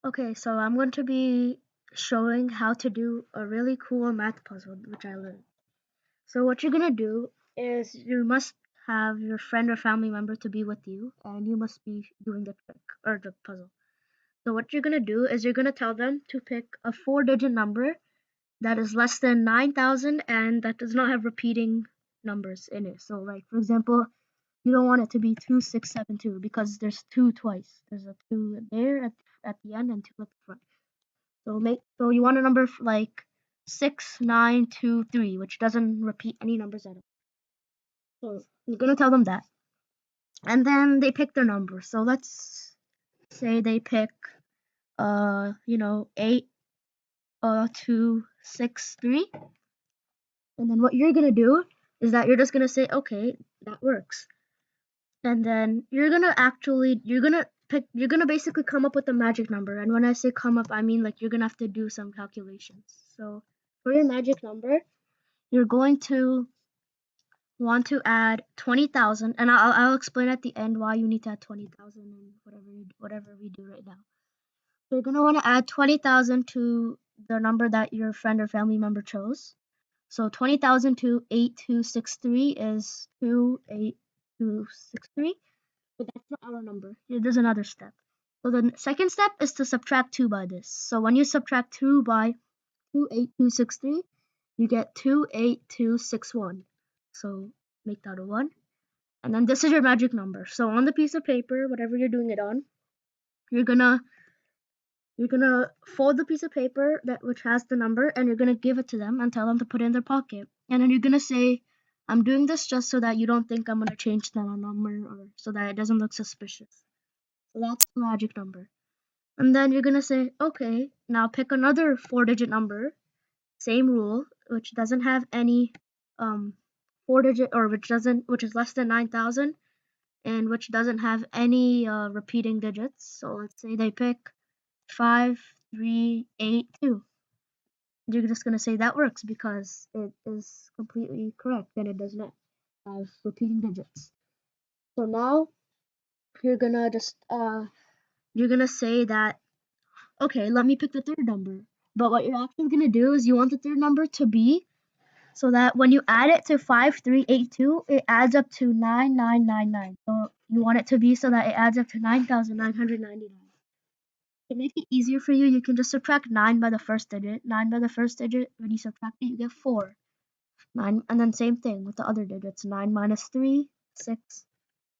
Okay, so I'm going to be showing how to do a really cool math puzzle which I learned. So what you're gonna do is you must have your friend or family member to be with you, and you must be doing the trick or the puzzle. So what you're gonna do is you're gonna tell them to pick a four-digit number that is less than 9,000 and that does not have repeating numbers in it. So like for example, you don't want it to be 2672 because there's two twice. There's a two there at the end and two at the front. So you want a number like 6923, which doesn't repeat any numbers at all. So you're gonna tell them that, and then they pick their number. So let's say they pick 8 2 6 3, and then what you're gonna do is that you're just gonna say okay, that works, and then you're gonna basically come up with a magic number. And when I say come up, I mean like you're gonna have to do some calculations. So for your magic number, you're going to want to add 20,000, and I'll explain at the end why you need to add 20,000 and whatever we do right now. So you're gonna want to add 20,000 to the number that your friend or family member chose. So 20,000 to 8263 is 28263, but that's not our number. There's another step. So the second step is to subtract 2 by this. So when you subtract 2 by 28263, you get 28261. So make that a 1. And then this is your magic number. So on the piece of paper, whatever you're doing it on, you're gonna fold the piece of paper that which has the number, and you're gonna give it to them and tell them to put it in their pocket. And then you're gonna say, I'm doing this just so that you don't think I'm gonna change the number, or so that it doesn't look suspicious. So that's the magic number. And then you're gonna say, okay, now pick another four-digit number, same rule, which doesn't have any four-digit, or which is less than 9,000, and which doesn't have any repeating digits. So let's say they pick 5382. You're just gonna say that works because it is completely correct and it does not have repeating digits. So now you're gonna just you're gonna say that okay, let me pick the third number. But what you're actually gonna do is you want the third number to be so that when you add it to 5382, it adds up to 9999. So you want it to be so that it adds up to 9,999. To make it easier for you, you can just subtract 9 by the first digit. 9 by the first digit, when you subtract it, you get 4. 9, and then same thing with the other digits. 9 minus 3, 6.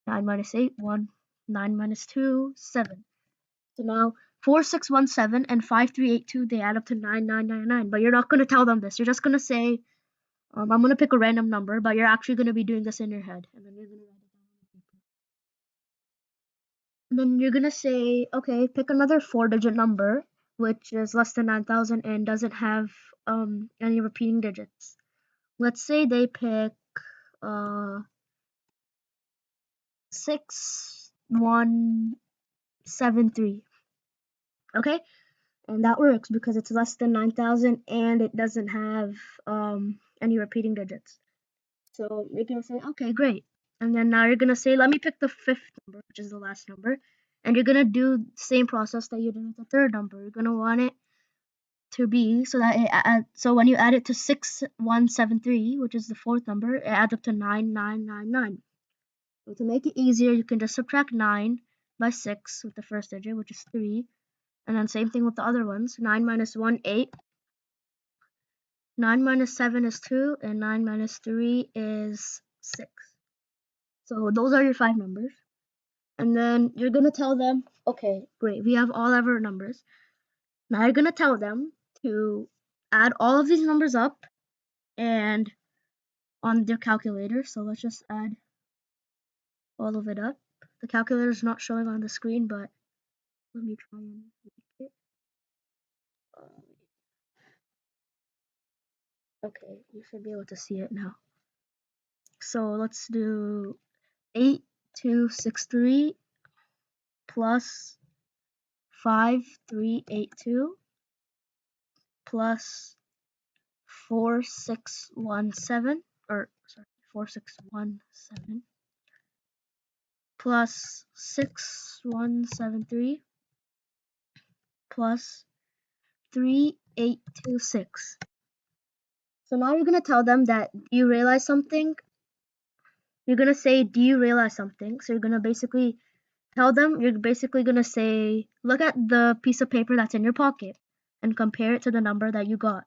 9 minus 8, 1. 9 minus 2, 7. So now 4617 and 5382, they add up to 9999. But you're not going to tell them this. You're just going to say, I'm going to pick a random number, but you're actually going to be doing this in your head. And then you're going to write it down on the paper. And then you're going to say, okay, pick another four-digit number, which is less than 9,000 and doesn't have any repeating digits. Let's say they pick 6173. Okay? And that works because it's less than 9,000 and it doesn't have any repeating digits. So you're gonna say, okay, great. And then now you're gonna say, let me pick the fifth number, which is the last number. And you're gonna do the same process that you did with the third number. You're gonna want it to be so that so when you add it to 6173, which is the fourth number, it adds up to 9999. So to make it easier, you can just subtract 9 by 6 with the first digit, which is 3. And then same thing with the other ones. 9 minus 1, 8. 9 minus 7 is 2. And 9 minus 3 is 6. So those are your 5 numbers. And then you're going to tell them, okay, great, we have all of our numbers. Now you're going to tell them to add all of these numbers up and on their calculator. So let's just add all of it up. The calculator is not showing on the screen, but let me try and make it. Okay, you should be able to see it now. So let's do 8263 plus 5382 plus 4617, or sorry, 4617 plus 6173 plus 3826. So now you're gonna tell them that, do you realize something? You're gonna say, do you realize something? So you're gonna basically tell them, you're basically gonna say, look at the piece of paper that's in your pocket and compare it to the number that you got.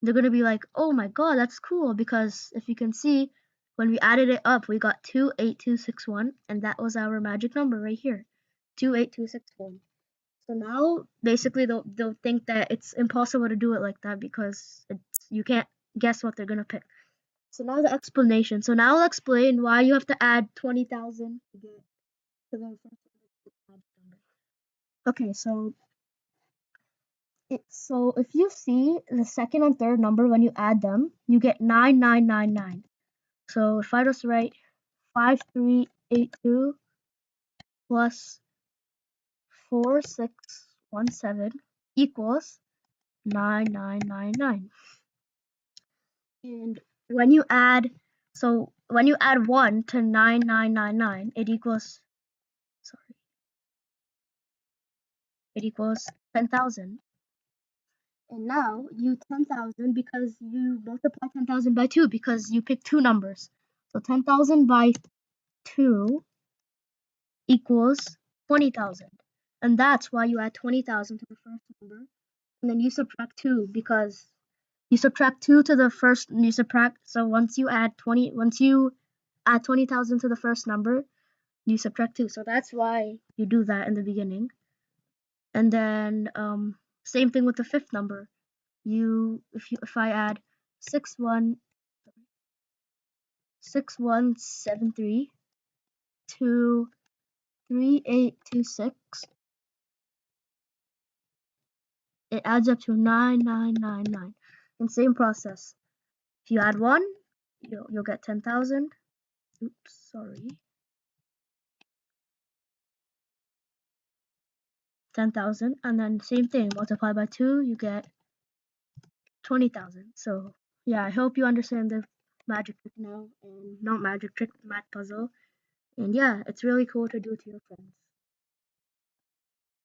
They're gonna be like, oh my god, that's cool, because if you can see, when we added it up, we got 28261, and that was our magic number right here, 28261. So now basically they'll think that it's impossible to do it like that because you can't guess what they're gonna pick. So now the explanation. So now I'll explain why you have to add 20,000 to get to the first number. Okay, so if you see the second and third number, when you add them, you get 9999. So if I just write 5382 plus 4617 equals 9999. And when you add, so when you add 1 to 9999, it equals 10,000. And now you 10,000 because you multiply 10,000 by 2 because you pick two numbers. So 10,000 by 2 equals 20,000. And that's why you add 20,000 to the first number. And then you subtract 2 because you subtract 2 to the first, you subtract, so once you add 20,000 to the first number, you subtract 2. So that's why you do that in the beginning. And then same thing with the fifth number. If I add 6173 to 3826, it adds up to 9999. And same process. If you add 1, you'll get 10,000. Oops, sorry. 10,000, and then same thing, multiply by 2, you get 20,000. So yeah, I hope you understand the magic trick now, and not magic trick, math puzzle. And yeah, it's really cool to do it to your friends.